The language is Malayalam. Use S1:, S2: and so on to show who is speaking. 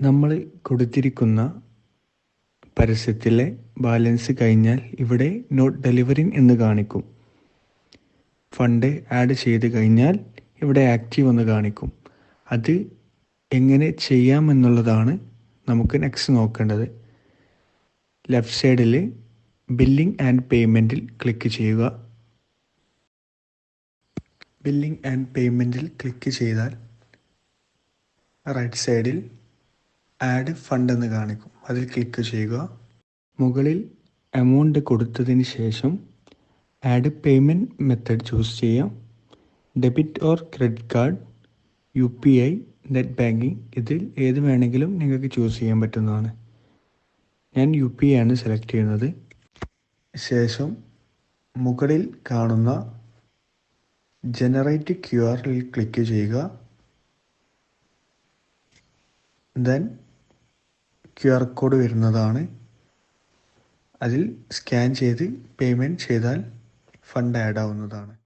S1: നമ്മൾ കൊടുത്തിരിക്കുന്ന പരസ്യത്തിലെ ബാലൻസ് കഴിഞ്ഞാൽ ഇവിടെ നോട്ട് ഡെലിവറിങ് എന്ന് കാണിക്കും. ഫണ്ട് ആഡ് ചെയ്ത് കഴിഞ്ഞാൽ ഇവിടെ ആക്റ്റീവ് എന്ന് കാണിക്കും. അത് എങ്ങനെ ചെയ്യാമെന്നുള്ളതാണ് നമുക്ക് നെക്സ്റ്റ് നോക്കേണ്ടത്. ലെഫ്റ്റ് സൈഡിൽ ബില്ലിംഗ് ആൻഡ് പേയ്മെൻറ്റിൽ ക്ലിക്ക് ചെയ്യുക. ബില്ലിംഗ് ആൻഡ് പേയ്മെൻറ്റിൽ ക്ലിക്ക് ചെയ്താൽ റൈറ്റ് സൈഡിൽ ആഡ് ഫണ്ട് എന്ന് കാണിക്കും. അതിൽ ക്ലിക്ക് ചെയ്യുക. മുകളിൽ എമൗണ്ട് കൊടുത്തതിന് ശേഷം ആഡ് പേയ്മെൻറ്റ് മെത്തേഡ് ചൂസ് ചെയ്യാം. Debit or credit card, UPI, net banking, ഇതിൽ ഏത് വേണമെങ്കിലും നിങ്ങൾക്ക് ചൂസ് ചെയ്യാൻ പറ്റുന്നതാണ്. ഞാൻ UPI ആണ് സെലക്ട് ചെയ്യുന്നത്. ശേഷം മുകളിൽ കാണുന്ന ജനറേറ്റ് QR-ൽ ക്ലിക്ക് ചെയ്യുക. ദെൻ QR കോഡ് വരുന്നതാണ്. അതിൽ സ്കാൻ ചെയ്ത് പേയ്മെൻറ്റ് ചെയ്താൽ ഫണ്ട് ആഡ് ആവുന്നതാണ്.